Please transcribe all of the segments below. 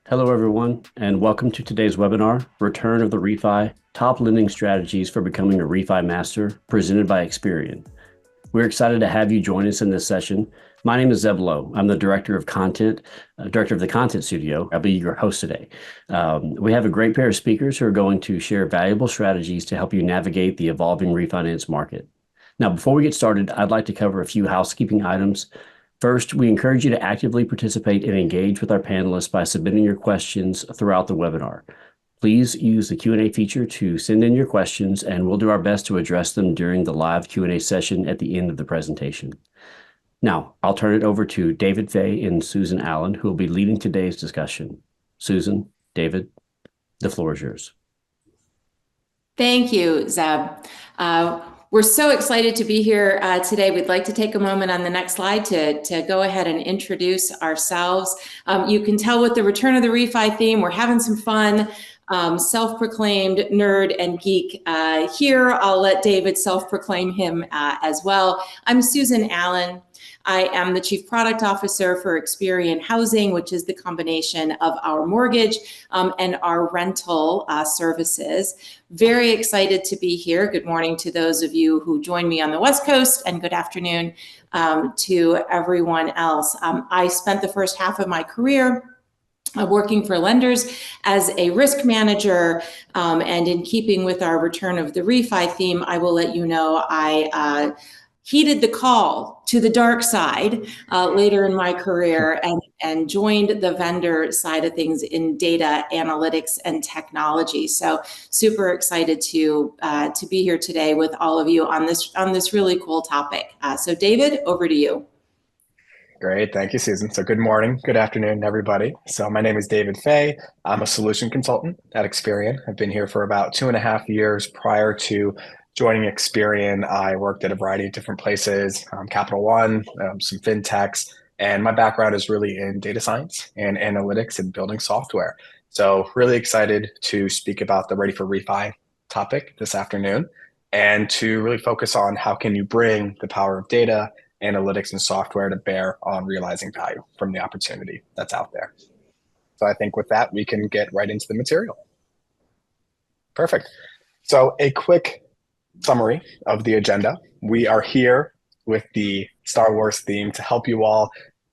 Hello, everyone, and welcome to today's webinar, Return of the Refi, Top Lending Strategies for Becoming a Refi Master, presented by Experian. We're excited to have you join us in this session. My name is Zeb Lowe. I'm the Director of Content, Director of the Content Studio. I'll be your host today. We have a great pair of speakers who are going to share valuable strategies to help you navigate the evolving refinance market. Now, before we get started, I'd like to cover a few housekeeping items. First, we encourage you to actively participate and engage with our panelists by submitting your questions throughout the webinar. Please use the Q&A feature to send in your questions, and we'll do our best to address them during the live Q&A session at the end of the presentation. Now, I'll turn it over to David Fay and Susan Allen, who will be leading today's discussion. Susan, David, the floor is yours. Thank you, Zeb. We're so excited to be here today. We'd like to take a moment on the next slide to go ahead and introduce ourselves. You can tell with the Return of the Refi theme, we're having some fun. Self-proclaimed nerd and geek here. I'll let David self-proclaim him as well. I'm Susan Allen. I am the Chief Product Officer for Experian Housing, which is the combination of our mortgage and our rental services. Very excited to be here. Good morning to those of you who join me on the West Coast, and good afternoon to everyone else. I spent the first half of my career working for lenders as a risk manager, and in keeping with our Return of the Refi theme, I will let you know I heeded the call to the dark side later in my career and joined the vendor side of things in data analytics and technology. So super excited to be here today with all of you on this really cool topic. So David, over to you. Great. Thank you, Susan. So good morning, good afternoon, everybody. So my name is David Fay. I'm a solution consultant at Experian. I've been here for about 2.5 years. Prior to joining Experian, I worked at a variety of different places, Capital One, some fintechs, and my background is really in data science and analytics and building software. So really excited to speak about the Ready for Refi topic this afternoon and to really focus on how can you bring the power of data, analytics, and software to bear on realizing value from the opportunity that's out there. So I think with that, we can get right into the material. Perfect. So a quick summary of the agenda. We are here with the Star Wars theme to help you all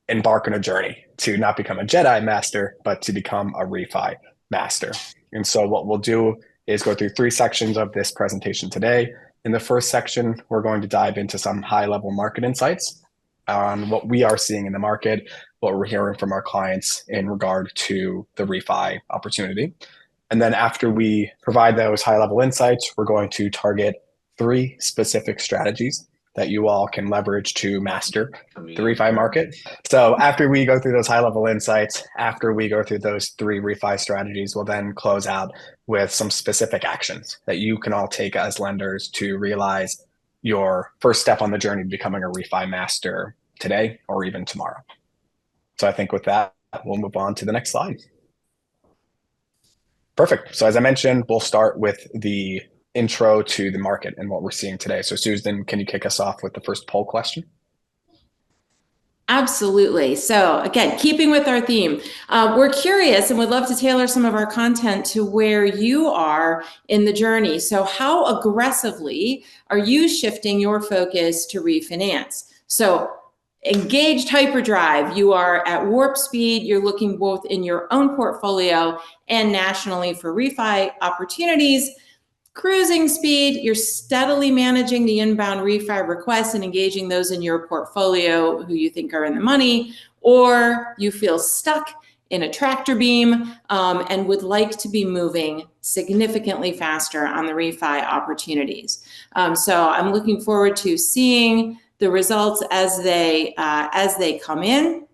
embark on a journey to not become a Jedi master, but to become a refi master. And so what we'll do is go through 3 sections of this presentation today. In the first section, we're going to dive into some high-level market insights on what we are seeing in the market, what we're hearing from our clients in regard to the refi opportunity. And then after we provide those high-level insights, we're going to target 3 specific strategies that you all can leverage to master the refi market. So after we go through those high-level insights, after we go through those 3 refi strategies, we'll then close out with some specific actions that you can all take as lenders to realize your first step on the journey to becoming a refi master today or even tomorrow. So I think with that, we'll move on to the next slide. Perfect. So as I mentioned, we'll start with the intro to the market and what we're seeing today. So Susan, can you kick us off with the first poll question? Absolutely. So again, keeping with our theme, we're curious and would love to tailor some of our content to where you are in the journey. So how aggressively are you shifting your focus to refinance? So engaged hyperdrive, you are at warp speed, you're looking both in your own portfolio and nationally for refi opportunities. Cruising speed, you're steadily managing the inbound refi requests and engaging those in your portfolio who you think are in the money, or you feel stuck in a tractor beam and would like to be moving significantly faster on the refi opportunities. So I'm looking forward to seeing the results as they come in.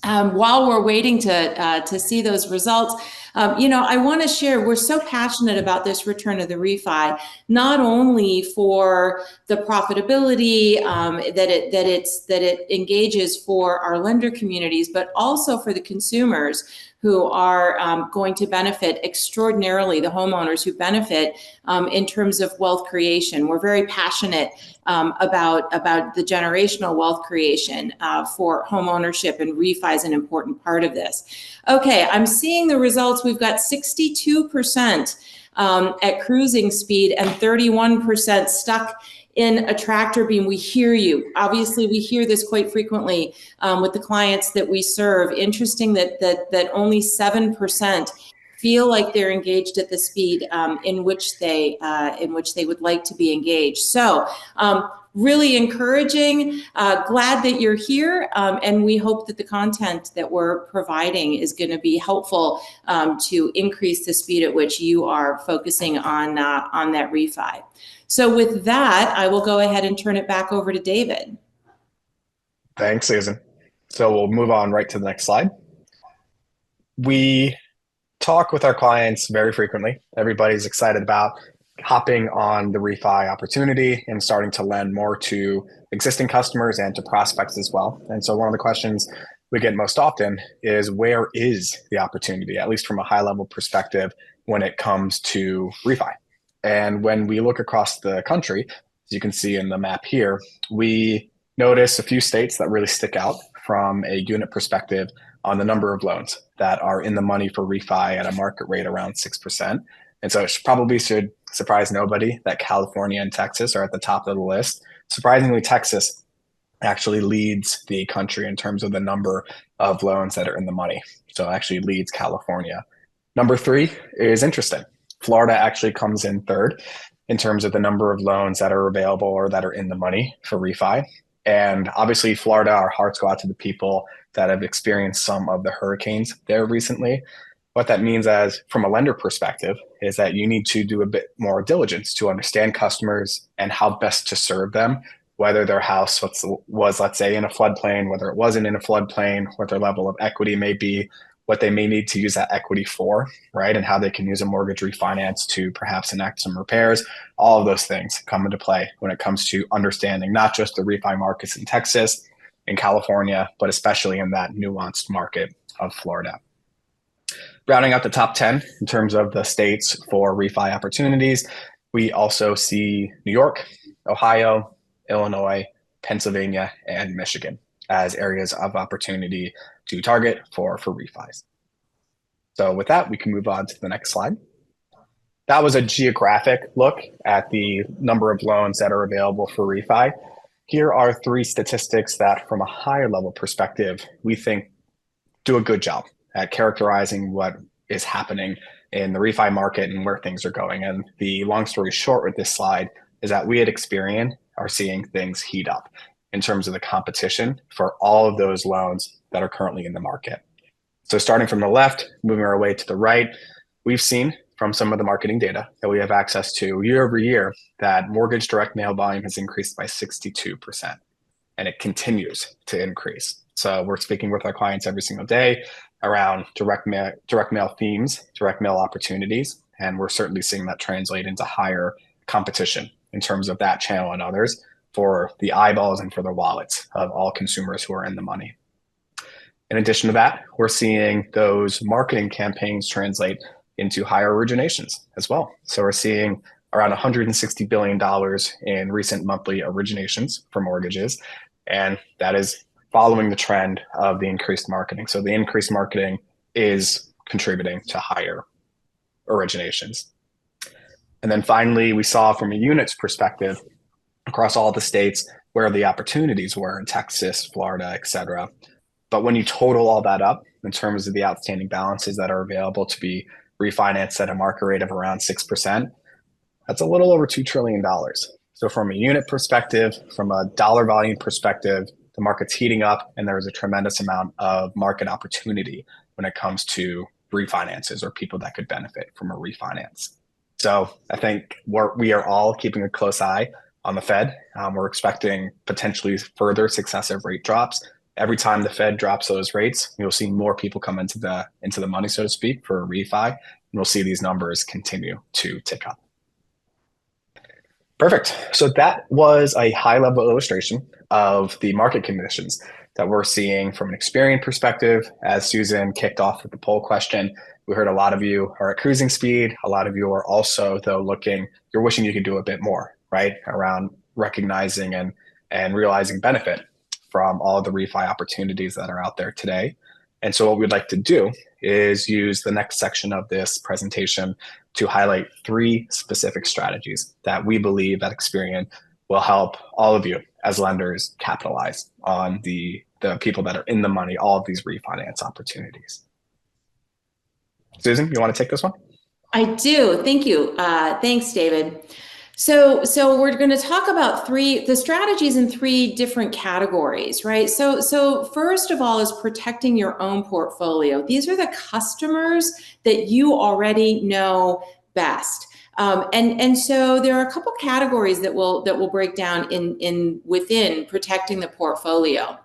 While we're waiting to see those results, I want to share, we're so passionate about this return of the refi, not only for the profitability that it engages for our lender communities, but also for the consumers who are going to benefit extraordinarily, the homeowners who benefit in terms of wealth creation. We're very passionate about the generational wealth creation for home ownership, and refi is an important part of this. Okay, I'm seeing the results. We've got 62% at cruising speed and 31% stuck in a tractor beam. We hear you. Obviously, we hear this quite frequently with the clients that we serve. Interesting that only 7% feel like they're engaged at the speed in which they would like to be engaged. So really encouraging, glad that you're here, and we hope that the content that we're providing is going to be helpful to increase the speed at which you are focusing on that refi. So with that, I will go ahead and turn it back over to David. Thanks, Susan. So we'll move on right to the next slide. We talk with our clients very frequently. Everybody's excited about hopping on the refi opportunity and starting to lend more to existing customers and to prospects as well. And so one of the questions we get most often is, where is the opportunity, at least from a high level perspective, when it comes to refi? And when we look across the country, as you can see in the map here, we notice a few states that really stick out from a unit perspective on the number of loans that are in the money for refi at a market rate around 6%. And so it probably should surprise nobody that California and Texas are at the top of the list. Surprisingly, Texas actually leads the country in terms of the number of loans that are in the money. So it actually leads California. Number 3 is interesting. Florida actually comes in third in terms of the number of loans that are available or that are in the money for refi. And obviously, Florida, our hearts go out to the people that have experienced some of the hurricanes there recently. What that means, as from a lender perspective, is that you need to do a bit more diligence to understand customers and how best to serve them, whether their house was, let's say, in a floodplain, whether it wasn't in a floodplain, what their level of equity may be, what they may need to use that equity for, right? And how they can use a mortgage refinance to perhaps enact some repairs. All of those things come into play when it comes to understanding not just the refi markets in Texas, in California, but especially in that nuanced market of Florida. Rounding out the top 10 in terms of the states for refi opportunities, we also see New York, Ohio, Illinois, Pennsylvania, and Michigan as areas of opportunity to target for refis. So with that, we can move on to the next slide. That was a geographic look at the number of loans that are available for refi. Here are 3 statistics that, from a higher level perspective, we think do a good job at characterizing what is happening in the refi market and where things are going. And the long story short with this slide is that we at Experian are seeing things heat up in terms of the competition for all of those loans that are currently in the market. So starting from the left, moving our way to the right, we've seen from some of the marketing data that we have access to year over year that mortgage direct mail volume has increased by 62%, and it continues to increase. So we're speaking with our clients every single day around direct mail themes, direct mail opportunities, and we're certainly seeing that translate into higher competition in terms of that channel and others for the eyeballs and for the wallets of all consumers who are in the money. In addition to that, we're seeing those marketing campaigns translate into higher originations as well. So we're seeing around $160 billion in recent monthly originations for mortgages, and that is following the trend of the increased marketing. So the increased marketing is contributing to higher originations. And then finally, we saw from a units perspective across all the states where the opportunities were in Texas, Florida, et cetera. But when you total all that up in terms of the outstanding balances that are available to be refinanced at a market rate of around 6%, that's a little over $2 trillion. So from a unit perspective, from a dollar volume perspective, the market's heating up, and there's a tremendous amount of market opportunity when it comes to refinances or people that could benefit from a refinance. So I think we are all keeping a close eye on the Fed. We're expecting potentially further successive rate drops Every time the Fed drops those rates, you'll see more people come into the money, so to speak, for a refi, and we'll see these numbers continue to tick up. Perfect. So that was a high-level illustration of the market conditions that we're seeing from an Experian perspective. As Susan kicked off with the poll question, we heard a lot of you are at cruising speed. A lot of you are also, though, you're wishing you could do a bit more, right, around recognizing and realizing benefit from all of the refi opportunities that are out there today. And so what we'd like to do is use the next section of this presentation to highlight 3 specific strategies that we believe at Experian will help all of you as lenders capitalize on the people that are in the money, all of these refinance opportunities. Susan, you want to take this one? I do. Thank you. Thanks, David. So we're going to talk about the strategies in 3 different categories, right? So first of all is protecting your own portfolio. These are the customers that you already know best. And so there are a couple categories that will break down within protecting the portfolio.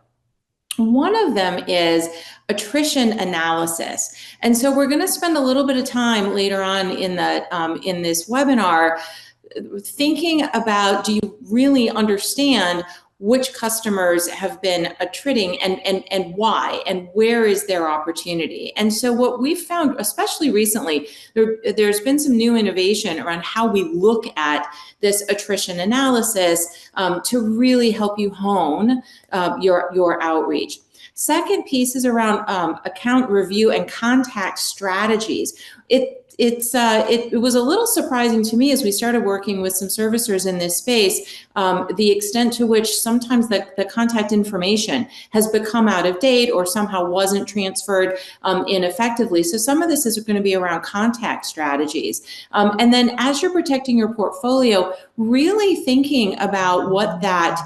One of them is attrition analysis. And so we're going to spend a little bit of time later on in this webinar thinking about, do you really understand which customers have been attriting and why, and where is their opportunity? And so what we've found, especially recently, there's been some new innovation around how we look at this attrition analysis to really help you hone your outreach. Second piece is around account review and contact strategies. It was a little surprising to me as we started working with some servicers in this space, the extent to which sometimes the contact information has become out of date or somehow wasn't transferred ineffectively. So some of this is going to be around contact strategies. And then as you're protecting your portfolio, really thinking about what that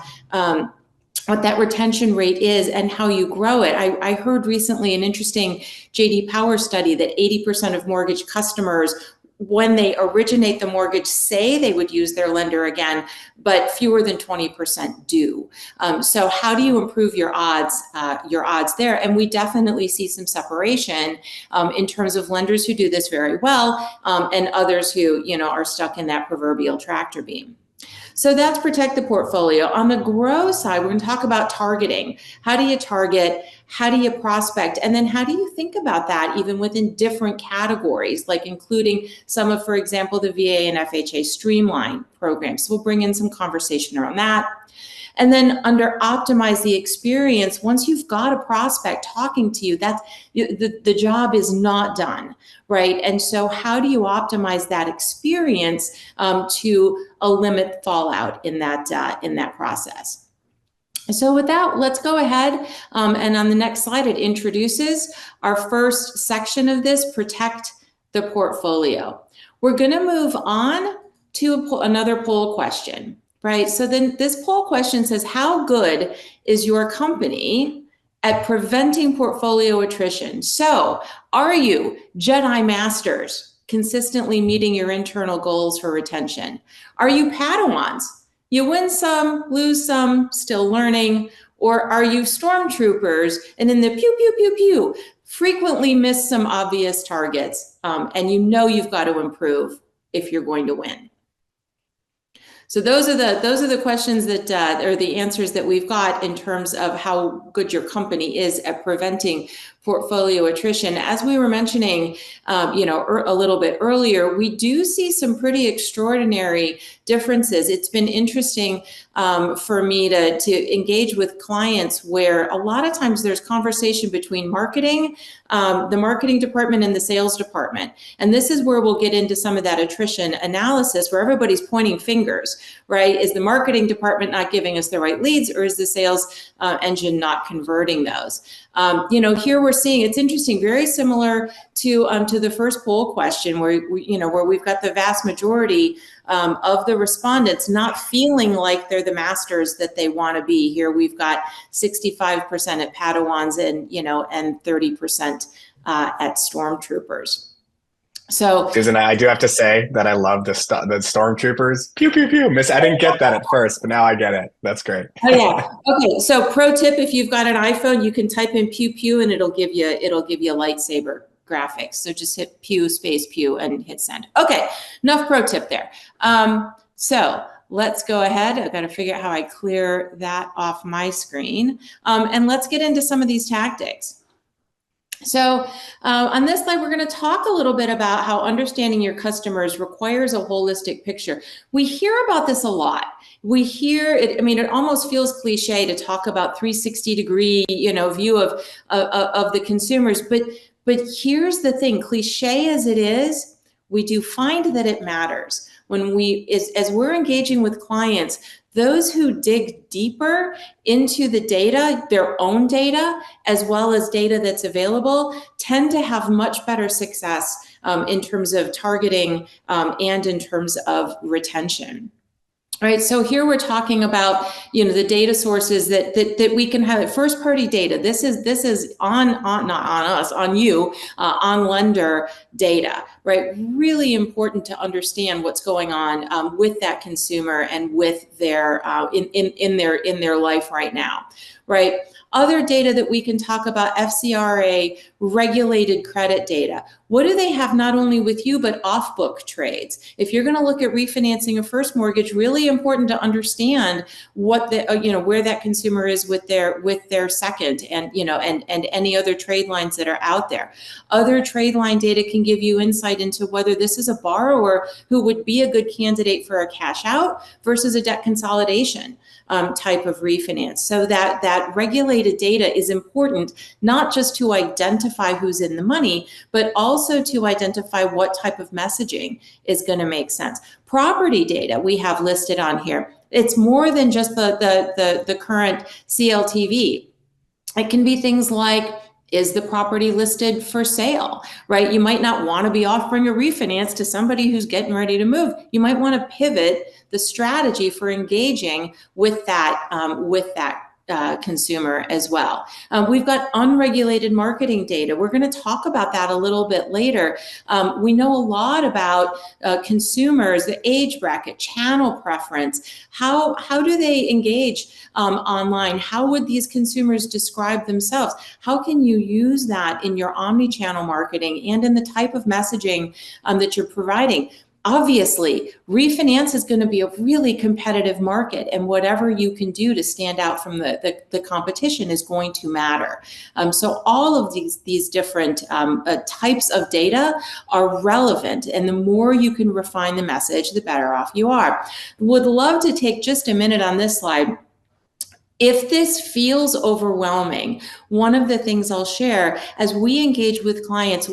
retention rate is and how you grow it. I heard recently an interesting J.D. Power study that 80% of mortgage customers, when they originate the mortgage, say they would use their lender again, but fewer than 20% do. So how do you improve your odds there? And we definitely see some separation in terms of lenders who do this very well and others who, are stuck in that proverbial tractor beam. So that's protect the portfolio. On the grow side, we're going to talk about targeting. How do you target? How do you prospect? And then how do you think about that even within different categories, like including some of, for example, the VA and FHA streamline programs. So we'll bring in some conversation around that. And then under optimize the experience, once you've got a prospect talking to you, that's the job is not done, right? And so how do you optimize that experience to limit fallout in that process? So with that, let's go ahead and on the next slide, it introduces our first section of this, protect the portfolio. We're going to move on to another poll question. Right. So then this poll question says, how good is your company at preventing portfolio attrition? So are you Jedi masters consistently meeting your internal goals for retention? Are you Padawans? You win some, lose some, still learning? Or are you stormtroopers and in the pew, pew, pew, pew, frequently miss some obvious targets and you've got to improve if you're going to win? So those are the questions that or the answers that we've got in terms of how good your company is at preventing portfolio attrition. As we were mentioning, a little bit earlier, we do see some pretty extraordinary differences. It's been interesting for me to engage with clients where a lot of times there's conversation between marketing, the marketing department and the sales department. And this is where we'll get into some of that attrition analysis where everybody's pointing fingers, right? Is the marketing department not giving us the right leads, or is the sales engine not converting those? Here we're seeing, it's interesting, very similar to the first poll question where we've got the vast majority of the respondents not feeling like they're the masters that they want to be. Here we've got 65% at Padawans and 30% at stormtroopers. So Susan, I do have to say that I love the stormtroopers. Pew, pew, pew. I didn't get that at first, but now I get it. That's great. oh yeah. Okay. So pro tip, if you've got an iPhone, you can type in pew pew and it'll give you lightsaber graphics. So just hit pew space pew and hit send. Okay. Enough pro tip there. So let's go ahead. I've got to figure out how I clear that off my screen. And let's get into some of these tactics. So on this slide, we're going to talk a little bit about how understanding your customers requires a holistic picture. We hear about this a lot. We hear it. I mean, it almost feels cliche to talk about 360-degree, view of the consumers. But here's the thing: cliche as it is, we do find that it matters when as we're engaging with clients. Those who dig deeper into the data, their own data, as well as data that's available, tend to have much better success in terms of targeting and in terms of retention. Right. So here we're talking about, the data sources that we can have. First party data. This is on not on us, on you, on lender data. Right. Really important to understand what's going on with that consumer and with their in their life right now. Right. Other data that we can talk about: FCRA regulated credit data. What do they have not only with you, but off-book trades? If you're going to look at refinancing a first mortgage, really important to understand what where that consumer is with their second, and and any other trade lines that are out there. Other trade line data can give you insight into whether this is a borrower who would be a good candidate for a cash out versus a debt consolidation type of refinance. So that regulated data is important, not just to identify who's in the money, but also to identify what type of messaging is going to make sense. Property data we have listed on here. It's more than just the current CLTV. It can be things like, is the property listed for sale, right? You might not want to be offering a refinance to somebody who's getting ready to move. You might want to pivot the strategy for engaging with that consumer as well. We've got unregulated marketing data. We're going to talk about that a little bit later. We know a lot about consumers, the age bracket, channel preference. How do they engage online? How would these consumers describe themselves? How can you use that in your omni-channel marketing and in the type of messaging that you're providing? Obviously, refinance is going to be a really competitive market, and whatever you can do to stand out from the competition is going to matter. So all of these different types of data are relevant, and the more you can refine the message, the better off you are. Would love to take just a minute on this slide. If this feels overwhelming, one of the things I'll share as we engage with clients,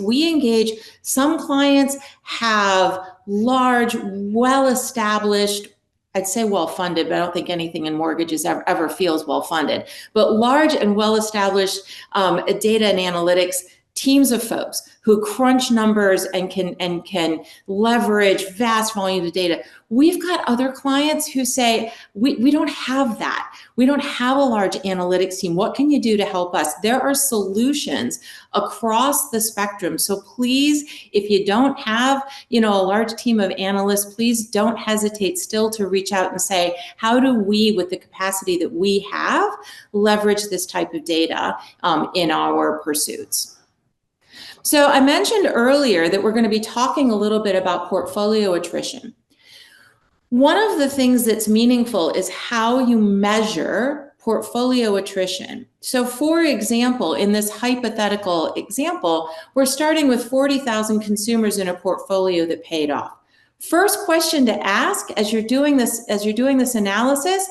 some clients have large, well-established, I'd say well-funded, but I don't think anything in mortgages ever feels well-funded, but large and well-established data and analytics teams of folks who crunch numbers and can leverage vast volumes of data. We've got other clients who say, we don't have that. We don't have a large analytics team. What can you do to help us? There are solutions across the spectrum. So please, if you don't have, a large team of analysts, please don't hesitate still to reach out and say, how do we, with the capacity that we have, leverage this type of data in our pursuits? So I mentioned earlier that we're going to be talking a little bit about portfolio attrition. One of the things that's meaningful is how you measure portfolio attrition. So for example, in this hypothetical example, we're starting with 40,000 consumers in a portfolio that paid off. First question to ask as you're doing this analysis: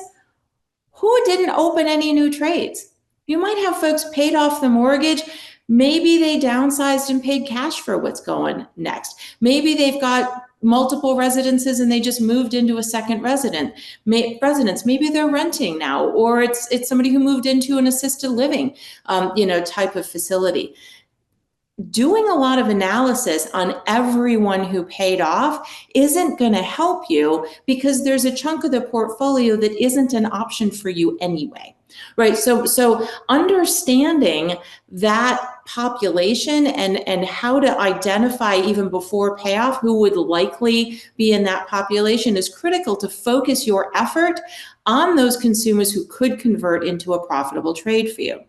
who didn't open any new trades? You might have folks paid off the mortgage. Maybe they downsized and paid cash for what's going next. Maybe they've got multiple residences and they just moved into a second residence. Maybe they're renting now, or it's somebody who moved into an assisted living, type of facility. Doing a lot of analysis on everyone who paid off isn't going to help you, because there's a chunk of the portfolio that isn't an option for you anyway, right? So understanding that population and how to identify even before payoff who would likely be in that population is critical to focus your effort on those consumers who could convert into a profitable trade for you.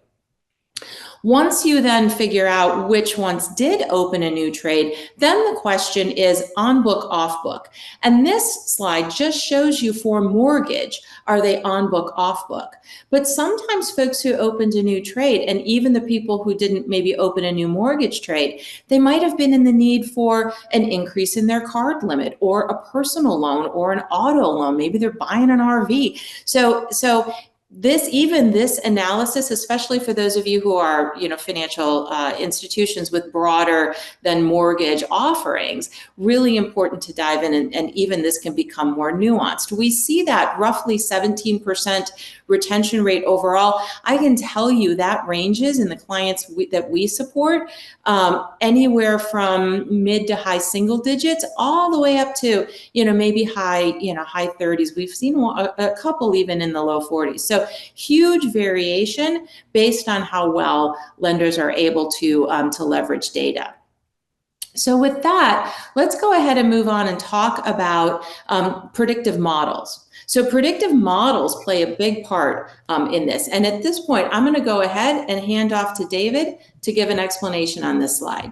Once you then figure out which ones did open a new trade, then the question is on book, off book. And this slide just shows you for mortgage, are they on book, off book? But sometimes folks who opened a new trade, and even the people who didn't maybe open a new mortgage trade, they might have been in the need for an increase in their card limit or a personal loan or an auto loan. Maybe they're buying an RV. So this analysis, especially for those of you who are, financial institutions with broader than mortgage offerings, really important to dive in, and even this can become more nuanced. We see that roughly 17% retention rate overall. I can tell you that ranges in the clients that we support anywhere from mid to high single digits, all the way up to, maybe high 30s. We've seen a couple even in the low 40s. So huge variation based on how well lenders are able to leverage data. So with that, let's go ahead and move on and talk about predictive models. So predictive models play a big part in this. And at this point, I'm going to go ahead and hand off to David to give an explanation on this slide.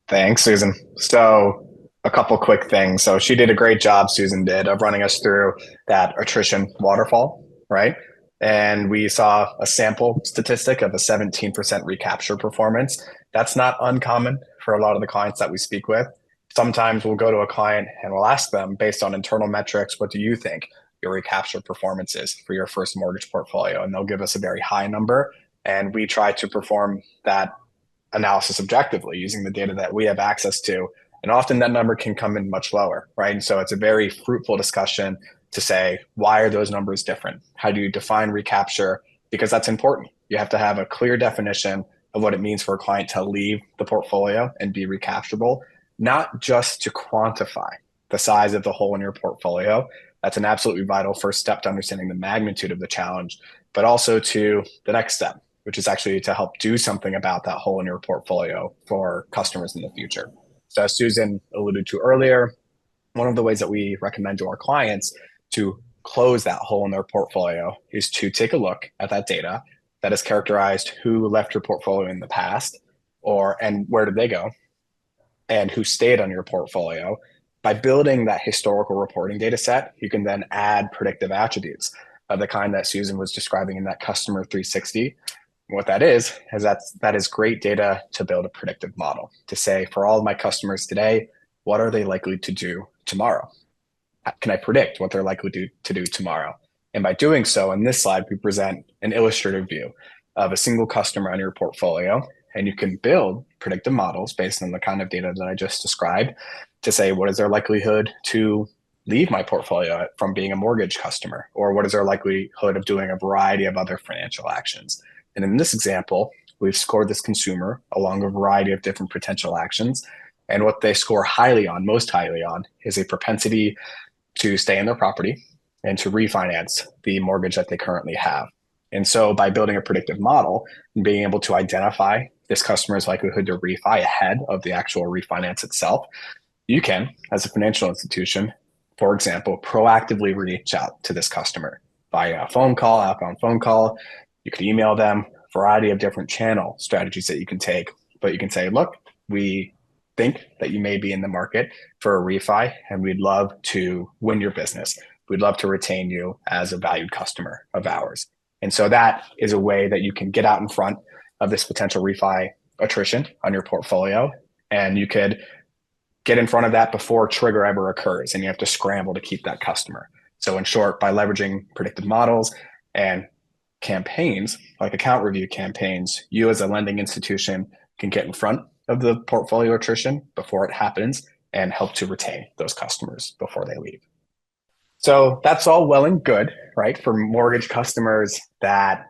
Thanks, Susan. So a couple quick things. So she did a great job, Susan did, of running us through that attrition waterfall, right? And we saw a sample statistic of a 17% recapture performance. That's not uncommon for a lot of the clients that we speak with. Sometimes we'll go to a client and we'll ask them, based on internal metrics, what do you think your recapture performance is for your first mortgage portfolio? And they'll give us a very high number. And we try to perform that analysis objectively using the data that we have access to. And often that number can come in much lower, right? And so it's a very fruitful discussion to say, why are those numbers different? How do you define recapture? Because that's important. You have to have a clear definition of what it means for a client to leave the portfolio and be recapturable, not just to quantify the size of the hole in your portfolio. That's an absolutely vital first step to understanding the magnitude of the challenge, but also to the next step, which is actually to help do something about that hole in your portfolio for customers in the future. So as Susan alluded to earlier, one of the ways that we recommend to our clients to close that hole in their portfolio is to take a look at that data that has characterized who left your portfolio in the past, and where did they go, and who stayed on your portfolio. By building that historical reporting data set, you can then add predictive attributes of the kind that Susan was describing in that customer 360. What that is that is great data to build a predictive model to say, for all of my customers today, what are they likely to do tomorrow? Can I predict what they're likely to do tomorrow? And by doing so, in this slide, we present an illustrative view of a single customer on your portfolio. And you can build predictive models based on the kind of data that I just described to say, what is their likelihood to leave my portfolio from being a mortgage customer? Or what is their likelihood of doing a variety of other financial actions? And in this example, we've scored this consumer along a variety of different potential actions. And what they score most highly on, is a propensity to stay in their property and to refinance the mortgage that they currently have. And so by building a predictive model and being able to identify this customer's likelihood to refi ahead of the actual refinance itself, you can, as a financial institution, for example, proactively reach out to this customer via a phone call, outbound phone call. You could email them, a variety of different channel strategies that you can take. But you can say, look, we think that you may be in the market for a refi, and we'd love to win your business. We'd love to retain you as a valued customer of ours. And so that is a way that you can get out in front of this potential refi attrition on your portfolio. And you could get in front of that before trigger ever occurs, and you have to scramble to keep that customer. So in short, by leveraging predictive models and campaigns, like account review campaigns, you as a lending institution can get in front of the portfolio attrition before it happens and help to retain those customers before they leave. So that's all well and good, right? For mortgage customers that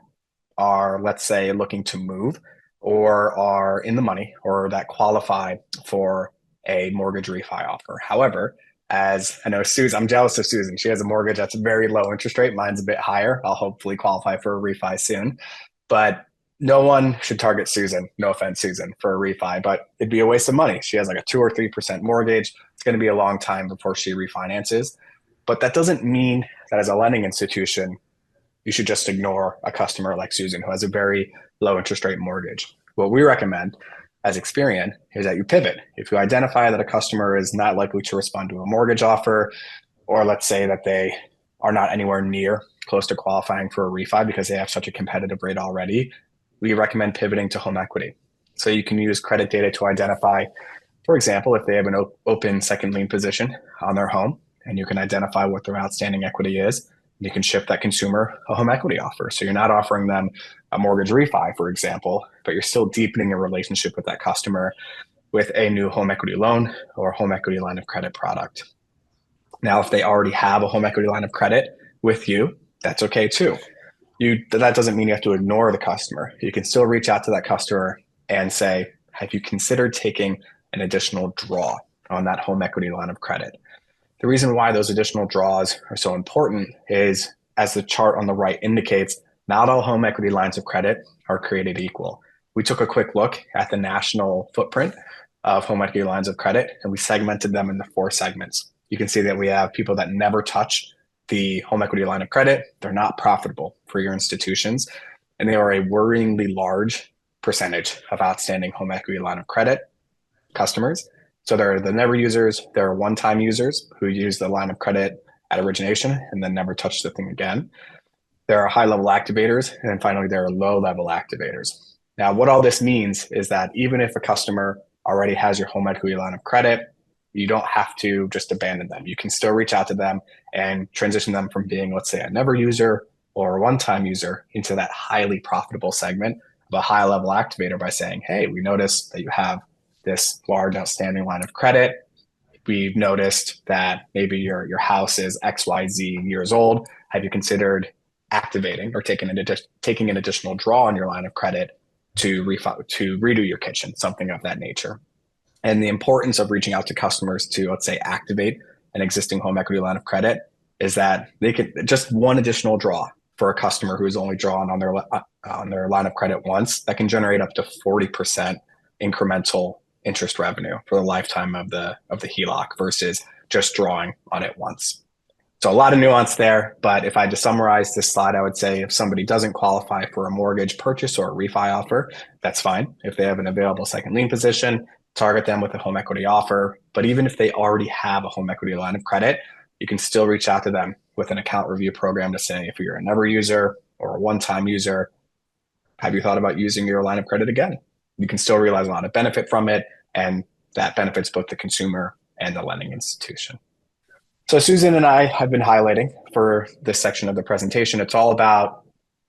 are, let's say, looking to move or are in the money or that qualify for a mortgage refi offer. However, as I know Susan, I'm jealous of Susan. She has a mortgage that's a very low interest rate. Mine's a bit higher. I'll hopefully qualify for a refi soon. But No one should target Susan, no offense, Susan, for a refi, but it'd be a waste of money. She has like a 2 or 3% mortgage. It's going to be a long time before she refinances. But that doesn't mean that as a lending institution, you should just ignore a customer like Susan who has a very low interest rate mortgage. What we recommend as Experian is that you pivot. If you identify that a customer is not likely to respond to a mortgage offer, or let's say that they are not anywhere near close to qualifying for a refi because they have such a competitive rate already, we recommend pivoting to home equity. So you can use credit data to identify, for example, if they have an open second lien position on their home, and you can identify what their outstanding equity is. You can ship that consumer a home equity offer. So you're not offering them a mortgage refi, for example, but you're still deepening a relationship with that customer with a new home equity loan or home equity line of credit product. Now, if they already have a home equity line of credit with you, that's okay too. That doesn't mean you have to ignore the customer. You can still reach out to that customer and say, have you considered taking an additional draw on that home equity line of credit? The reason why those additional draws are so important is, as the chart on the right indicates, not all home equity lines of credit are created equal. We took a quick look at the national footprint of home equity lines of credit, and we segmented them into 4 segments. You can see that we have people that never touch the home equity line of credit. They're not profitable for your institutions, and they are a worryingly large percentage of outstanding home equity line of credit customers. So there are the never users, there are one-time users who use the line of credit at origination and then never touch the thing again. There are high-level activators, and then finally there are low-level activators. Now, what all this means is that even if a customer already has your home equity line of credit, you don't have to just abandon them. You can still reach out to them and transition them from being, let's say, a never user or a one-time user into that highly profitable segment of a high-level activator by saying, hey, we noticed that you have this large outstanding line of credit. We've noticed that maybe your house is XYZ years old. Have you considered activating or taking an additional draw on your line of credit to redo your kitchen, something of that nature? And the importance of reaching out to customers to, let's say, activate an existing home equity line of credit is that they could just one additional draw for a customer who is only drawn on their line of credit once, that can generate up to 40% incremental interest revenue for the lifetime of the HELOC versus just drawing on it once. So a lot of nuance there, but if I had to summarize this slide, I would say if somebody doesn't qualify for a mortgage purchase or a refi offer, that's fine. If they have an available second lien position, target them with a home equity offer. But even if they already have a home equity line of credit, you can still reach out to them with an account review program to say, if you're a never user or a one-time user, have you thought about using your line of credit again? You can still realize a lot of benefit from it, and that benefits both the consumer and the lending institution. So Susan and I have been highlighting for this section of the presentation, it's all about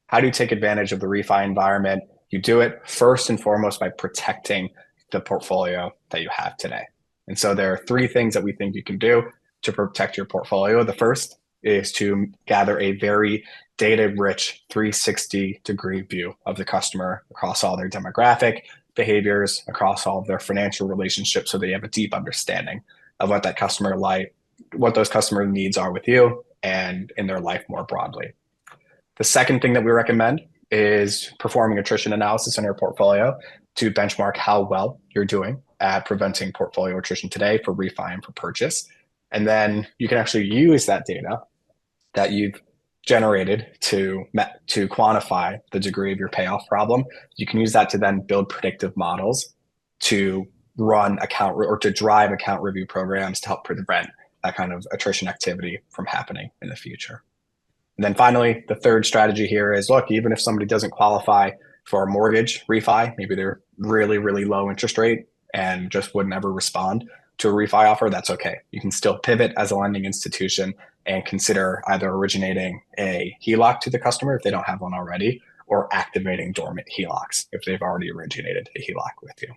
how do you take advantage of the refi environment? You do it first and foremost by protecting the portfolio that you have today. And so there are 3 things that we think you can do to protect your portfolio. The first is to gather a very data-rich 360-degree view of the customer across all their demographic behaviors, across all of their financial relationships, so they have a deep understanding of what what those customer needs are with you and in their life more broadly. The second thing that we recommend is performing attrition analysis on your portfolio to benchmark how well you're doing at preventing portfolio attrition today for refi and for purchase. And then you can actually use that data that you've generated to quantify the degree of your payoff problem. You can use that to then build predictive models to run to drive account review programs to help prevent that kind of attrition activity from happening in the future. And then finally, the third strategy here is, look, even if somebody doesn't qualify for a mortgage refi, maybe they're really, really low interest rate and just would never respond to a refi offer, that's okay. You can still pivot as a lending institution and consider either originating a HELOC to the customer if they don't have one already, or activating dormant HELOCs if they've already originated a HELOC with you.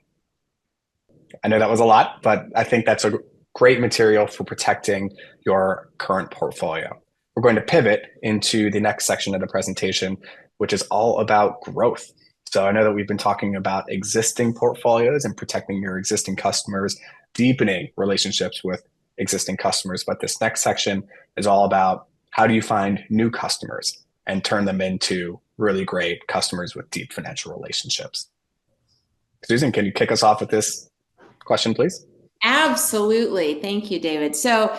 I know that was a lot, but I think that's a great material for protecting your current portfolio. We're going to pivot into the next section of the presentation, which is all about growth. So I know that we've been talking about existing portfolios and protecting your existing customers, deepening relationships with existing customers. But this next section is all about how do you find new customers? and turn them into really great customers with deep financial relationships. Susan, can you kick us off with this question, please? Absolutely. Thank you, David. So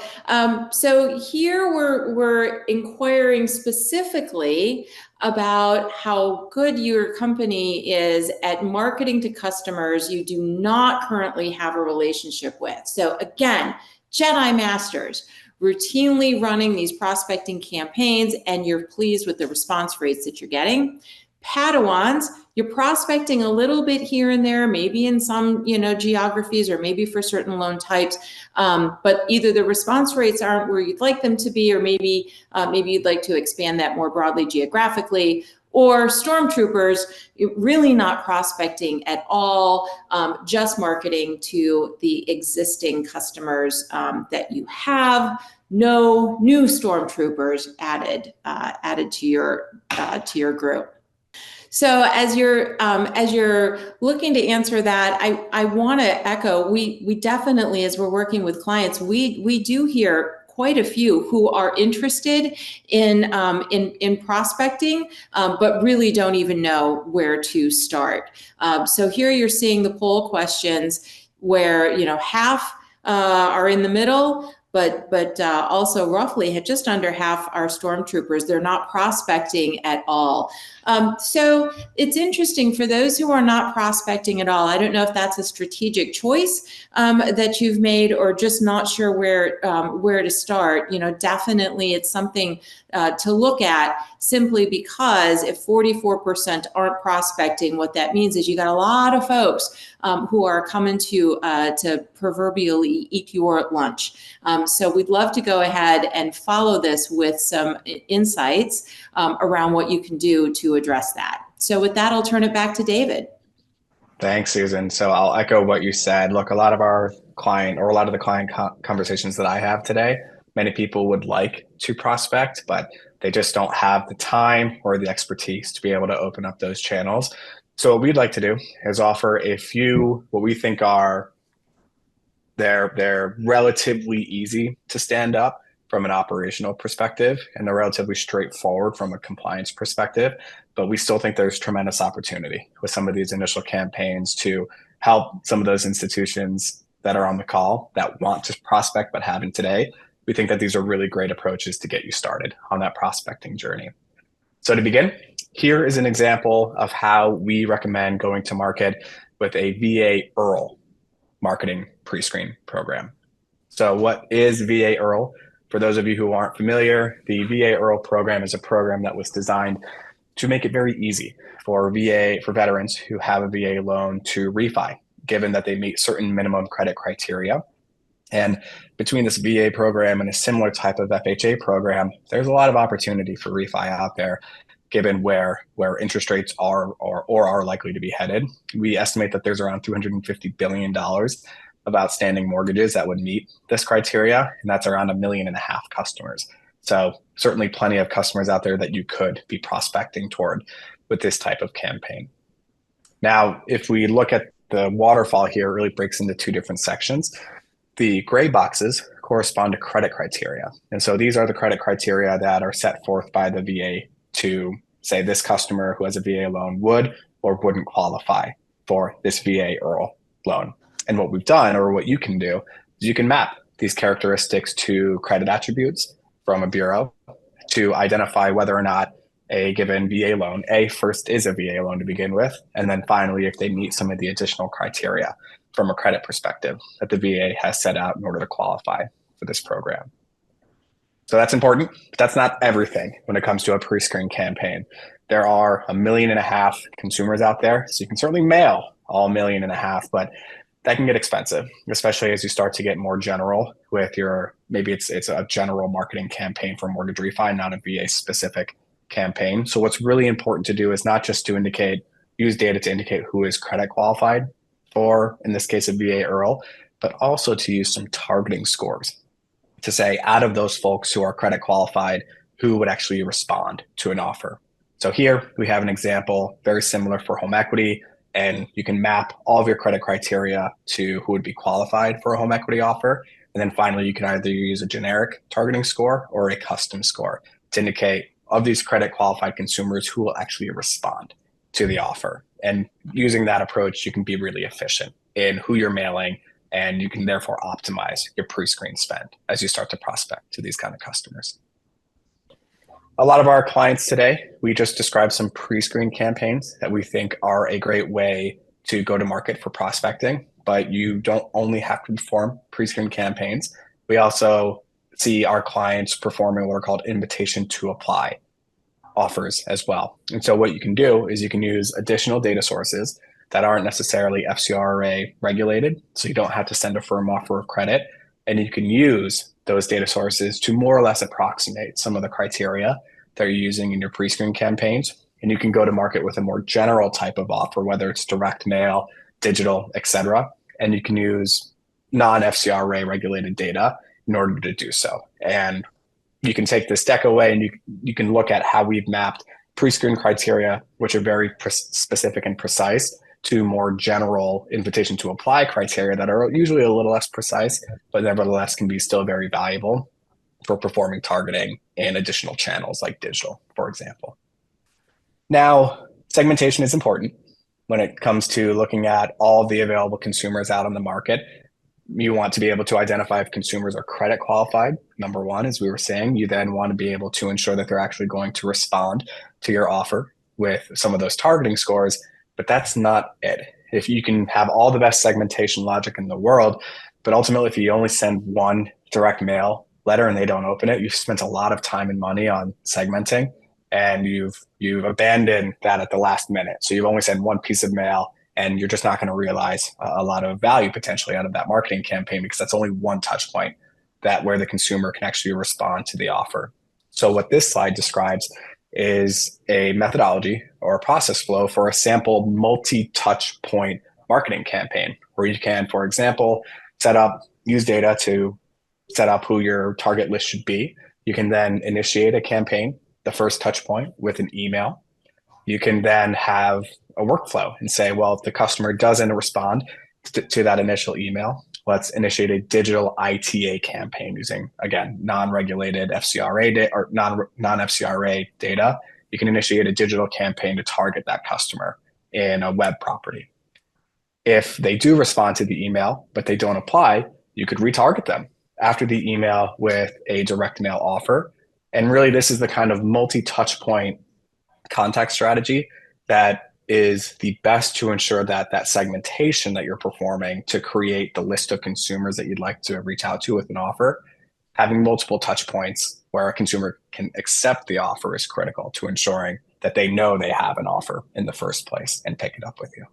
here we're inquiring specifically about how good your company is at marketing to customers you do not currently have a relationship with. So again, Jedi Masters, routinely running these prospecting campaigns, and you're pleased with the response rates that you're getting. Padawans, you're prospecting a little bit here and there, maybe in some, geographies or maybe for certain loan types, but either the response rates aren't where you'd like them to be, or maybe you'd like to expand that more broadly geographically. Or stormtroopers, really not prospecting at all, just marketing to the existing customers that you have. No new stormtroopers added to your group. So as you're looking to answer that, I want to echo, we definitely, as we're working with clients, we do hear quite a few who are interested in prospecting, but really don't even know where to start. So here you're seeing the poll questions where half are in the middle, but also roughly just under half are stormtroopers. They're not prospecting at all. So it's interesting for those who are not prospecting at all. I don't know if that's a strategic choice that you've made, or just not sure where to start. Definitely it's something to look at, simply because if 44% aren't prospecting, what that means is you got a lot of folks who are coming to proverbially eat your lunch. So we'd love to go ahead and follow this with some insights around what you can do to address that. So with that, I'll turn it back to David. Thanks, Susan. So I'll echo what you said. Look, a lot of the client conversations that I have today, many people would like to prospect, but they just don't have the time or the expertise to be able to open up those channels. So what we'd like to do is offer a few, what we think are they're relatively easy to stand up from an operational perspective, and they're relatively straightforward from a compliance perspective. But we still think there's tremendous opportunity with some of these initial campaigns to help some of those institutions that are on the call that want to prospect but haven't today. We think that these are really great approaches to get you started on that prospecting journey. So to begin, here is an example of how we recommend going to market with a VA Earl marketing pre-screen program. So what is VA Earl? For those of you who aren't familiar, the VA Earl program is a program that was designed to make it very easy for veterans who have a VA loan to refi, given that they meet certain minimum credit criteria. And between this VA program and a similar type of FHA program, there's a lot of opportunity for refi out there, given where interest rates are or are likely to be headed. We estimate that there's around $250 billion of outstanding mortgages that would meet this criteria, and that's around 1.5 million customers. So certainly plenty of customers out there that you could be prospecting toward with this type of campaign. Now, if we look at the waterfall here, it really breaks into two different sections. The gray boxes correspond to credit criteria. And so these are the credit criteria that are set forth by the VA to say this customer who has a VA loan would or wouldn't qualify for this VA Earl loan. And what we've done, or what you can do, is you can map these characteristics to credit attributes from a bureau to identify whether or not a given VA loan, first is a VA loan to begin with, and then finally, if they meet some of the additional criteria from a credit perspective that the VA has set out in order to qualify for this program. So that's important, but that's not everything when it comes to a pre-screen campaign. There are 1.5 million consumers out there, so you can certainly mail all 1.5 million, but that can get expensive, especially as you start to get more general with maybe it's a general marketing campaign for mortgage refi, not a VA specific campaign. So what's really important to do is not just to use data to indicate who is credit qualified for, in this case, a VA Earl, but also to use some targeting scores to say, out of those folks who are credit qualified, who would actually respond to an offer. So here we have an example very similar for home equity, and you can map all of your credit criteria to who would be qualified for a home equity offer. And then finally, you can either use a generic targeting score or a custom score to indicate of these credit qualified consumers who will actually respond to the offer. And using that approach, you can be really efficient in who you're mailing, and you can therefore optimize your pre-screen spend as you start to prospect to these kind of customers. A lot of our clients today, we just described some pre-screen campaigns that we think are a great way to go to market for prospecting, but you don't only have to perform pre-screen campaigns. We also see our clients performing what are called invitation to apply offers as well. And so what you can do is you can use additional data sources that aren't necessarily FCRA regulated, so you don't have to send a firm offer of credit, and you can use those data sources to more or less approximate some of the criteria that you're using in your pre-screen campaigns. And you can go to market with a more general type of offer, whether it's direct mail, digital, etc. And you can use non-FCRA regulated data in order to do so. And you can take this deck away and you can look at how we've mapped pre-screen criteria, which are very specific and precise, to more general invitation to apply criteria that are usually a little less precise, but nevertheless can be still very valuable for performing targeting in additional channels like digital, for example. Now, segmentation is important when it comes to looking at all the available consumers out on the market. You want to be able to identify if consumers are credit qualified, number one, as we were saying. You then want to be able to ensure that they're actually going to respond to your offer with some of those targeting scores, but that's not it. If you can have all the best segmentation logic in the world, but ultimately if you only send one direct mail letter and they don't open it, you've spent a lot of time and money on segmenting, and you've abandoned that at the last minute. So you've only sent one piece of mail, and you're just not going to realize a lot of value potentially out of that marketing campaign, because that's only one touch point where the consumer can actually respond to the offer. So what this slide describes is a methodology or a process flow for a sample multi-touch point marketing campaign, where you can, for example, use data to set up who your target list should be. You can then initiate a campaign, the first touch point, with an email. You can then have a workflow and say, well, if the customer doesn't respond to that initial email, let's initiate a digital ITA campaign using, again, non-regulated FCRA data or non-FCRA data. You can initiate a digital campaign to target that customer in a web property. If they do respond to the email, but they don't apply, you could retarget them after the email with a direct mail offer. And really, this is the kind of multi-touch point contact strategy that is the best to ensure that that segmentation that you're performing to create the list of consumers that you'd like to reach out to with an offer, having multiple touch points where a consumer can accept the offer is critical to ensuring that they know they have an offer in the first place and pick it up with you.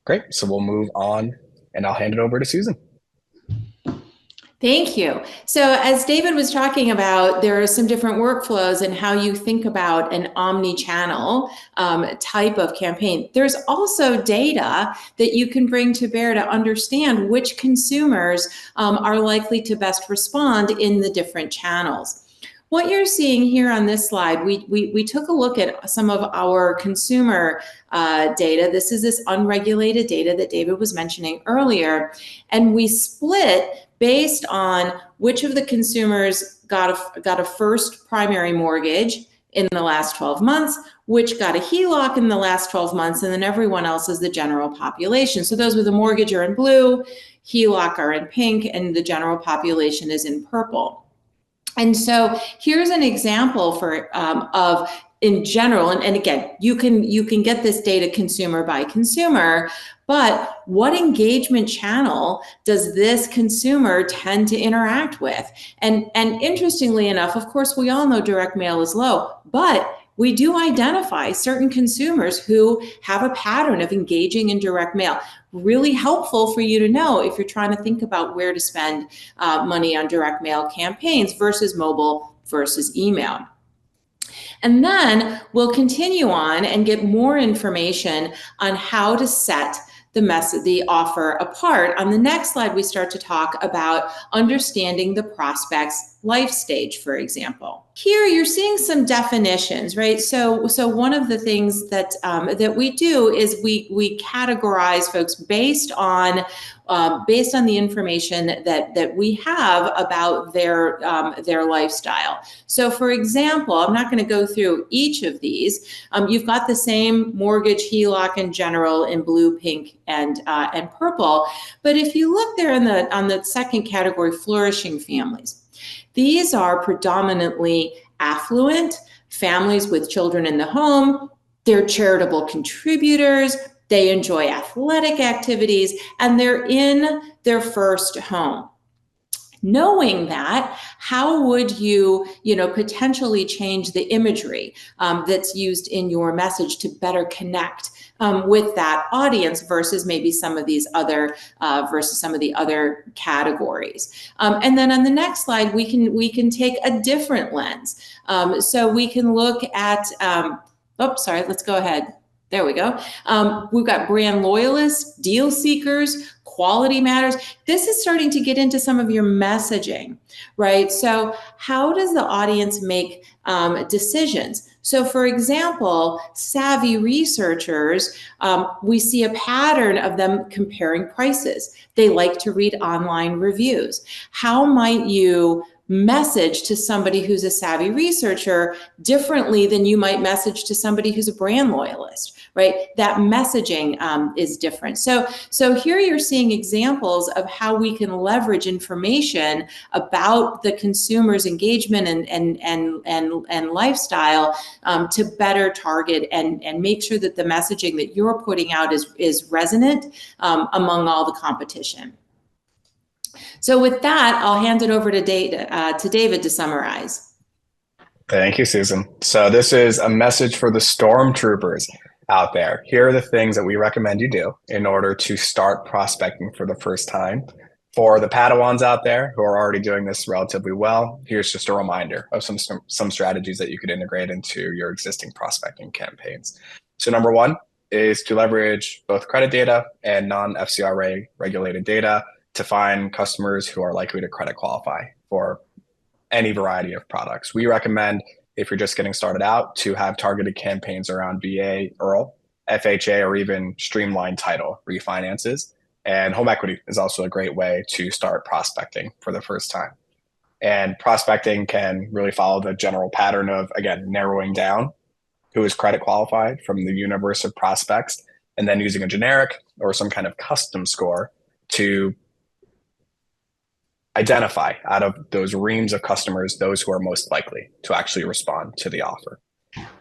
Great. So we'll move on and I'll hand it over to Susan. Thank you. So as David was talking about, there are some different workflows and how you think about an omni-channel type of campaign. There's also data that you can bring to bear to understand which consumers are likely to best respond in the different channels. What you're seeing here on this slide, we took a look at some of our consumer data. This is this unregulated data that David was mentioning earlier, and we split based on which of the consumers got a first primary mortgage in the last 12 months, which got a HELOC in the last 12 months, and then everyone else is the general population. So those with a mortgage are in blue, HELOC are in pink, and the general population is in purple. And so here's an example of in general, and again, you can get this data consumer by consumer, but what engagement channel does this consumer tend to interact with? And interestingly enough, of course, we all know direct mail is low, but we do identify certain consumers who have a pattern of engaging in direct mail. Really helpful for you to know if you're trying to think about where to spend money on direct mail campaigns versus mobile versus email. And then we'll continue on and get more information on how to set the offer apart. On the next slide, we start to talk about understanding the prospect's life stage, for example. here you're seeing some definitions, right? So one of the things that that we do is we categorize folks based on the information that we have about their lifestyle. So, for example, I'm not going to go through each of these. You've got the same mortgage, HELOC in general in blue, pink, and purple. But if you look there on the second category, flourishing families. These are predominantly affluent families with children in the home. They're charitable contributors. They enjoy athletic activities, and they're in their first home. Knowing that, how would you, potentially change the imagery that's used in your message to better connect with that audience versus maybe some of these other categories? And then on the next slide, we can take a different lens. So we can look at. Let's go ahead. There we go. We've got brand loyalists, deal seekers, quality matters. This is starting to get into some of your messaging, right? So how does the audience make decisions? So for example, savvy researchers, we see a pattern of them comparing prices. They like to read online reviews. How might you message to somebody who's a savvy researcher differently than you might message to somebody who's a brand loyalist, right? That messaging is different. So here you're seeing examples of how we can leverage information about the consumer's engagement and lifestyle to better target and make sure that the messaging that you're putting out is resonant among all the competition. So with that, I'll hand it over to David to summarize. Thank you, Susan. So this is a message for the stormtroopers out there. Here are the things that we recommend you do in order to start prospecting for the first time. For the Padawans out there who are already doing this relatively well, here's just a reminder of some strategies that you could integrate into your existing prospecting campaigns. So number one is to leverage both credit data and non-FCRA regulated data to find customers who are likely to credit qualify for any variety of products. We recommend, if you're just getting started out, to have targeted campaigns around VA, Earl, FHA, or even streamlined title refinances. And home equity is also a great way to start prospecting for the first time. And prospecting can really follow the general pattern of, again, narrowing down who is credit qualified from the universe of prospects, and then using a generic or some kind of custom score to identify out of those reams of customers those who are most likely to actually respond to the offer.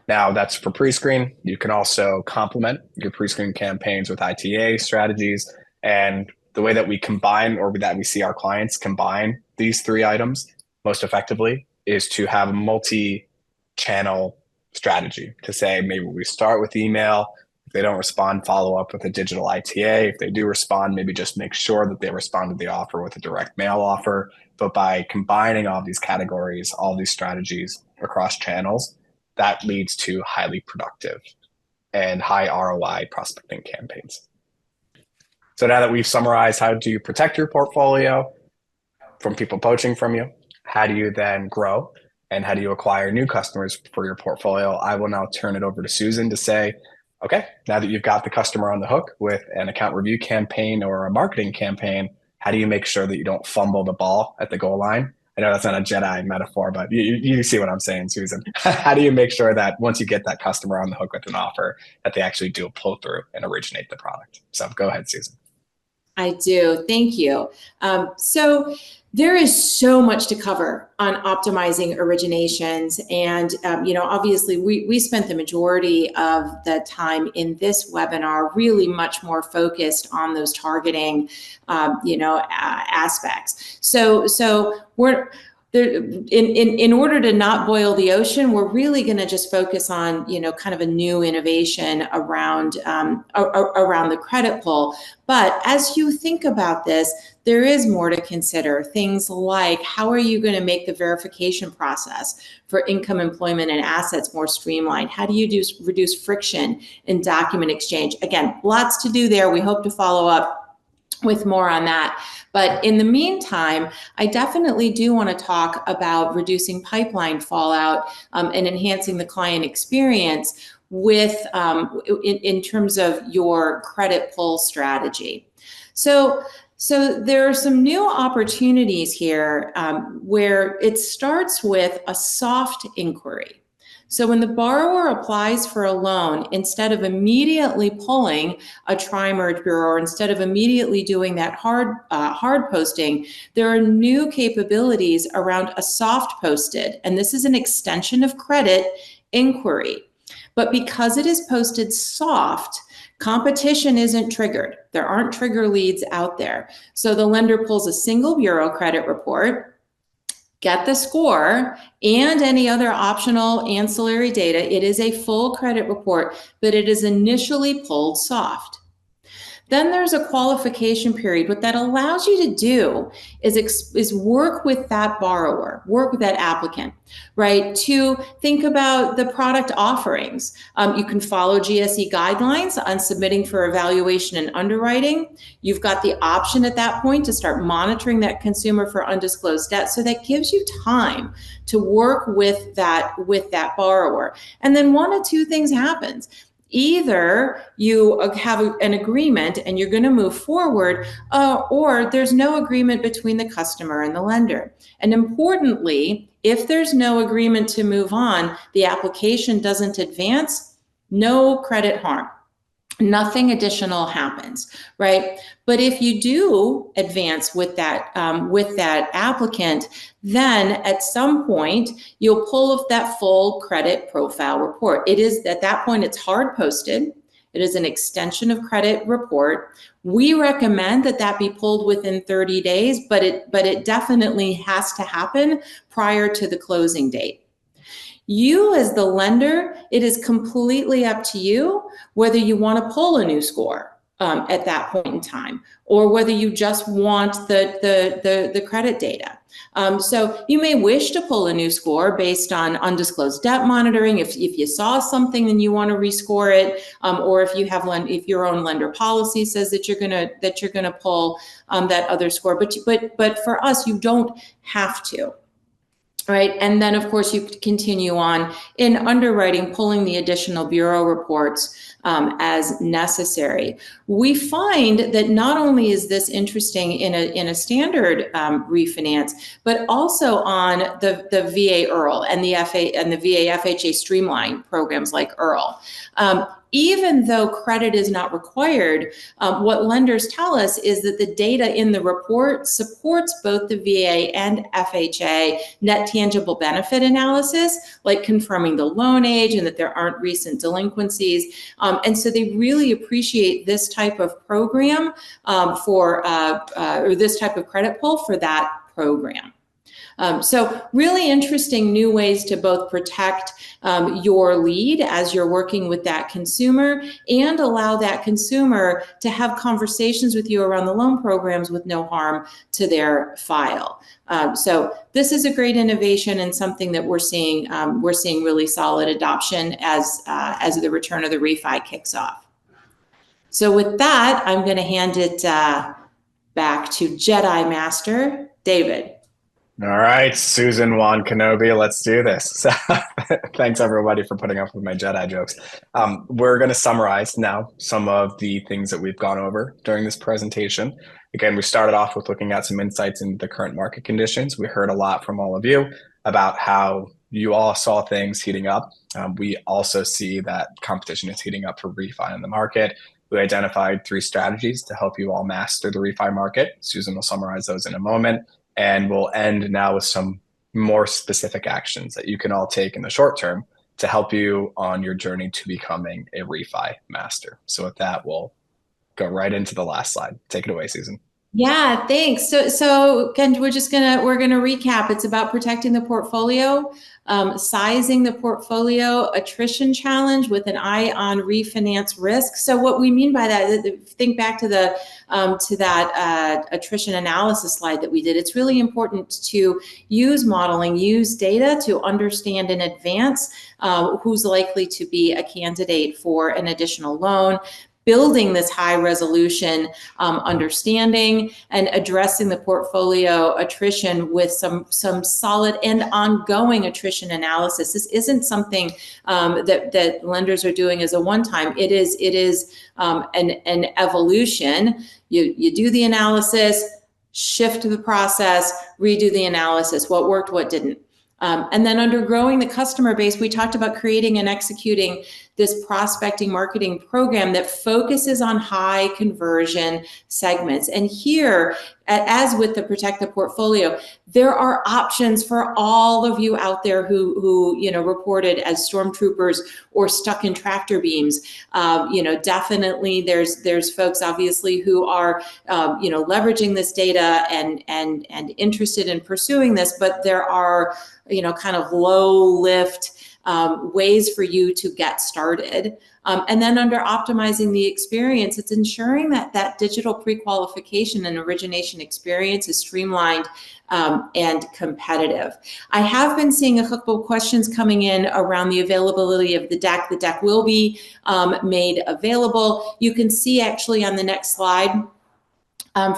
Now, that's for pre-screen. You can also complement your pre-screen campaigns with ITA strategies. And the way that we combine, or that we see our clients combine these three items most effectively, is to have a multi-channel strategy to say, maybe we start with email. If they don't respond, follow up with a digital ITA. If they do respond, maybe just make sure that they respond to the offer with a direct mail offer. But by combining all these categories, all these strategies across channels, that leads to highly productive and high ROI prospecting campaigns. So now that we've summarized how do you protect your portfolio from people poaching from you, how do you then grow, and how do you acquire new customers for your portfolio, I will now turn it over to Susan to say, okay, now that you've got the customer on the hook with an account review campaign or a marketing campaign, how do you make sure that you don't fumble the ball at the goal line? I know that's not a Jedi metaphor, but you see what I'm saying, Susan. How do you make sure that once you get that customer on the hook with an offer, that they actually do a pull through and originate the product? So go ahead, Susan. I do. Thank you. So there is so much to cover on optimizing originations. And, obviously we spent the majority of the time in this webinar really much more focused on those targeting, aspects. So we're there, in order to not boil the ocean, we're really going to just focus on, kind of a new innovation around the credit pull. But as you think about this, there is more to consider. Things like, how are you going to make the verification process for income, employment, and assets more streamlined? How do you reduce friction in document exchange? Again, lots to do there. We hope to follow up with more on that. But in the meantime, I definitely do want to talk about reducing pipeline fallout and enhancing the client experience with in terms of your credit pull strategy. So there are some new opportunities here where it starts with a soft inquiry. So when the borrower applies for a loan, instead of immediately pulling a tri-merge bureau, or instead of immediately doing that hard posting, there are new capabilities around a soft posted, and this is an extension of credit inquiry. But because it is posted soft, competition isn't triggered. There aren't trigger leads out there. So the lender pulls a single bureau credit report, get the score, and any other optional ancillary data. It is a full credit report, but it is initially pulled soft. Then there's a qualification period. What that allows you to do is work with that borrower, work with that applicant, right? To think about the product offerings. You can follow GSE guidelines on submitting for evaluation and underwriting. You've got the option at that point to start monitoring that consumer for undisclosed debt. So that gives you time to work with that borrower. And then one of two things happens. Either you have an agreement and you're going to move forward, or there's no agreement between the customer and the lender. And importantly, if there's no agreement to move on, the application doesn't advance, no credit harm. Nothing additional happens, right? But if you do advance with that applicant, then at some point you'll pull up that full credit profile report. It is at that point it's hard posted. It is an extension of credit report. We recommend that be pulled within 30 days, but it definitely has to happen prior to the closing date. You as the lender, it is completely up to you whether you want to pull a new score at that point in time, or whether you just want the credit data. So you may wish to pull a new score based on undisclosed debt monitoring. If you saw something, then you want to rescore it, or if your own lender policy says that you're gonna pull that other score. But for us, you don't have to. Right. And then, of course, you continue on in underwriting, pulling the additional bureau reports as necessary. We find that not only is this interesting in a standard refinance, but also on the VA Earl and the VA FHA Streamline programs like Earl. Even though credit is not required, what lenders tell us is that the data in the report supports both the VA and FHA net tangible benefit analysis, like confirming the loan age and that there aren't recent delinquencies. And so they really appreciate this type of program or this type of credit pull for that program. So really interesting new ways to both protect your lead as you're working with that consumer and allow that consumer to have conversations with you around the loan programs with no harm to their file. So this is a great innovation and something that we're seeing really solid adoption as the return of the refi kicks off. So with that, I'm going to hand it back to Jedi Master David. All right, Susan Juan Kenobi, let's do this. So, thanks everybody for putting up with my Jedi jokes. We're going to summarize now some of the things that we've gone over during this presentation. Again, we started off with looking at some insights into the current market conditions. We heard a lot from all of you about how you all saw things heating up. We also see that competition is heating up for refi in the market. We identified 3 strategies to help you all master the refi market. Susan will summarize those in a moment. And we'll end now with some more specific actions that you can all take in the short term to help you on your journey to becoming a refi master. So with that, we'll go right into the last slide. Take it away, Susan. Yeah, thanks. So Ken, we're gonna recap. It's about protecting the portfolio, sizing the portfolio, attrition challenge with an eye on refinance risk. So what we mean by that, think back to that attrition analysis slide that we did. It's really important to use modeling, use data to understand in advance who's likely to be a candidate for an additional loan. building this high resolution understanding and addressing the portfolio attrition with some solid and ongoing attrition analysis. This isn't something that lenders are doing as a one-time. It is an evolution. You do the analysis, shift the process, redo the analysis, what worked, what didn't. And then under growing the customer base, we talked about creating and executing this prospecting marketing program that focuses on high conversion segments. And here, as with the Protect the Portfolio, there are options for all of you out there who reported as stormtroopers or stuck in tractor beams. Definitely there's folks obviously who are leveraging this data and interested in pursuing this, but there are kind of low lift ways for you to get started. And then under optimizing the experience, it's ensuring that digital pre-qualification and origination experience is streamlined and competitive. I have been seeing a couple of questions coming in around the availability of the deck. The deck will be made available. You can see actually on the next slide,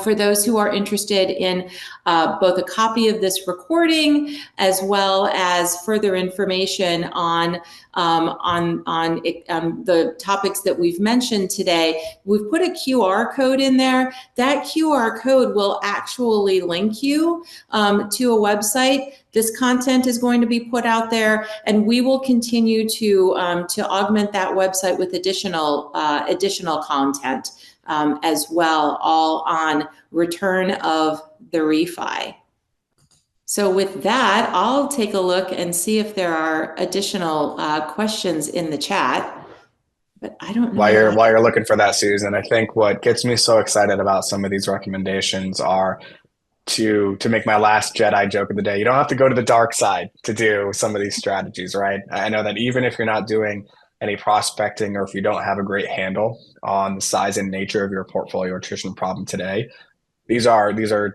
for those who are interested in both a copy of this recording as well as further information on the topics that we've mentioned today, we've put a QR code in there. That QR code will actually link you to a website. This content is going to be put out there, and we will continue to augment that website with additional content. As well, all on return of the refi. So with that, I'll take a look and see if there are additional questions in the chat. But I don't know. While you're looking for that, Susan, I think what gets me so excited about some of these recommendations are to make my last Jedi joke of the day. You don't have to go to the dark side to do some of these strategies, right? I know that even if you're not doing any prospecting, or if you don't have a great handle on the size and nature of your portfolio attrition problem today, these are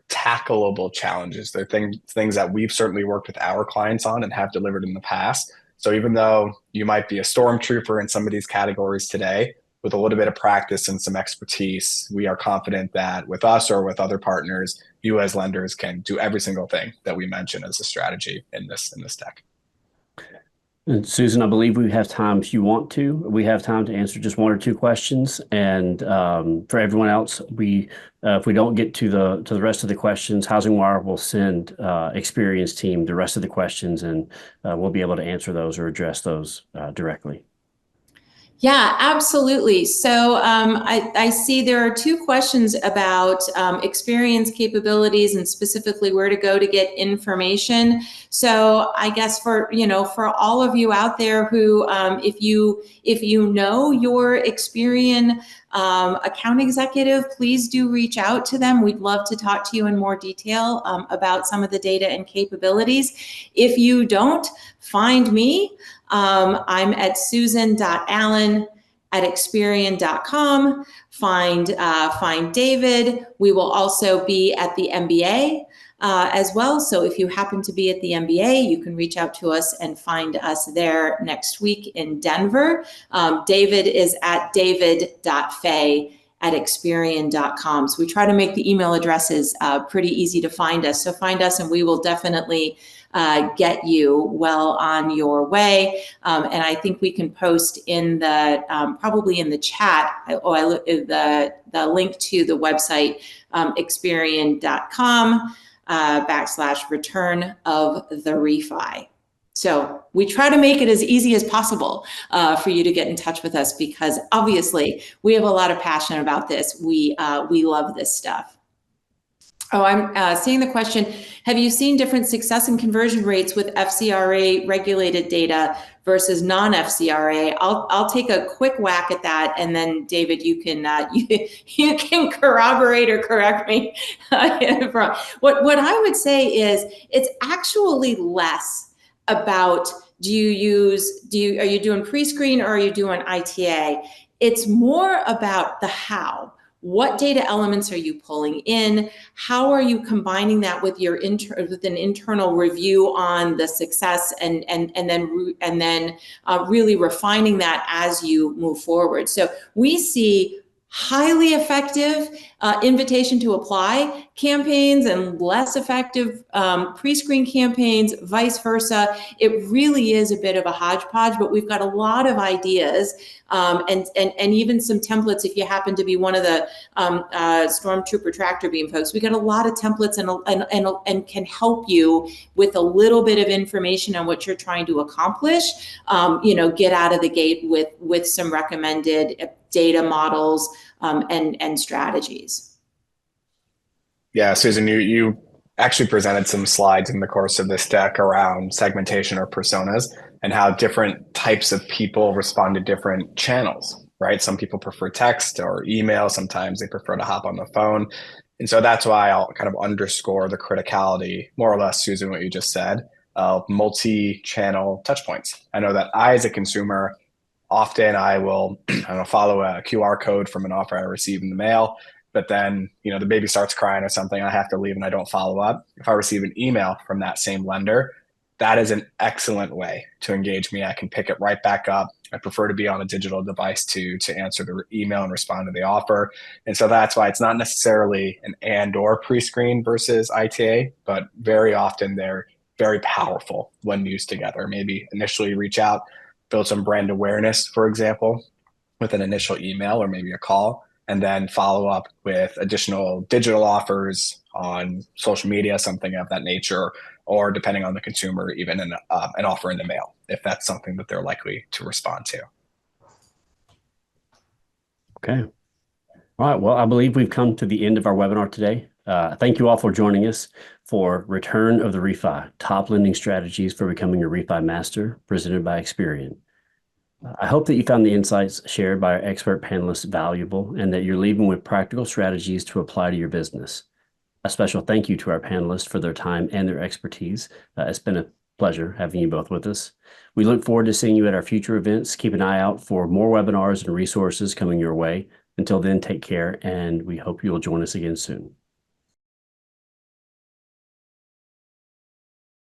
tackleable challenges. They're things that we've certainly worked with our clients on and have delivered in the past. So even though you might be a stormtrooper in some of these categories today, with a little bit of practice and some expertise, we are confident that with us or with other partners, you as lenders can do every single thing that we mentioned as a strategy in this deck. And Susan, I believe we have time, if you want to, we have time to answer just one or two questions. And for everyone else, if we don't get to the rest of the questions, HousingWire will send Experian's team the rest of the questions, and we'll be able to answer those or address those directly. Yeah, absolutely. So I see there are two questions about Experian's capabilities and specifically where to go to get information. So I guess for all of you out there who, if you know your Experian account executive, please do reach out to them. We'd love to talk to you in more detail about some of the data and capabilities. If you don't, find me. I'm at susan.allen@experian.com. Find David. We will also be at the MBA as well. So if you happen to be at the MBA, you can reach out to us and find us there next week in Denver. David is at david.fay@experian.com. So we try to make the email addresses pretty easy to find us. So find us and we will definitely get you well on your way. And I think we can post in the, probably in the chat, the link to the website, Experian.com /return of the refi. So we try to make it as easy as possible for you to get in touch with us, because obviously we have a lot of passion about this. We love this stuff. Oh, I'm seeing the question. Have you seen different success and conversion rates with FCRA regulated data versus non-FCRA? I'll take a quick whack at that, and then David, you can you can corroborate or correct me. What I would say is it's actually less about are you doing pre-screen or are you doing ITA? It's more about the how. What data elements are you pulling in? How are you combining that with your with an internal review on the success, and then really refining that as you move forward? So we see highly effective invitation to apply campaigns and less effective pre-screen campaigns, vice versa. It really is a bit of a hodgepodge, but we've got a lot of ideas and even some templates if you happen to be one of the Stormtrooper tractor beam folks. We got a lot of templates and can help you with a little bit of information on what you're trying to accomplish. Get out of the gate with some recommended data models and strategies. Yeah, Susan, you actually presented some slides in the course of this deck around segmentation or personas and how different types of people respond to different channels, right? Some people prefer text or email. Sometimes they prefer to hop on the phone. And so that's why I'll kind of underscore the criticality, more or less, Susan, what you just said, of multi-channel touch points. I know that I, as a consumer, often I will follow a QR code from an offer I receive in the mail, but then the baby starts crying or something, I have to leave and I don't follow up. If I receive an email from that same lender, that is an excellent way to engage me. I can pick it right back up. I prefer to be on a digital device to answer the email and respond to the offer. And so that's why it's not necessarily an and or pre-screen versus ITA, but very often they're very powerful when used together. Maybe initially reach out, build some brand awareness, for example, with an initial email or maybe a call, and then follow up with additional digital offers on social media, something of that nature, or depending on the consumer, even an offer in the mail, if that's something that they're likely to respond to. Okay. All right. Well, I believe we've come to the end of our webinar today. Thank you all for joining us for Return of the Refi, Top Lending Strategies for Becoming a Refi Master, presented by Experian. I hope that you found the insights shared by our expert panelists valuable and that you're leaving with practical strategies to apply to your business. A special thank you to our panelists for their time and their expertise. It's been a pleasure having you both with us. We look forward to seeing you at our future events. Keep an eye out for more webinars and resources coming your way. Until then, take care, and we hope you'll join us again soon.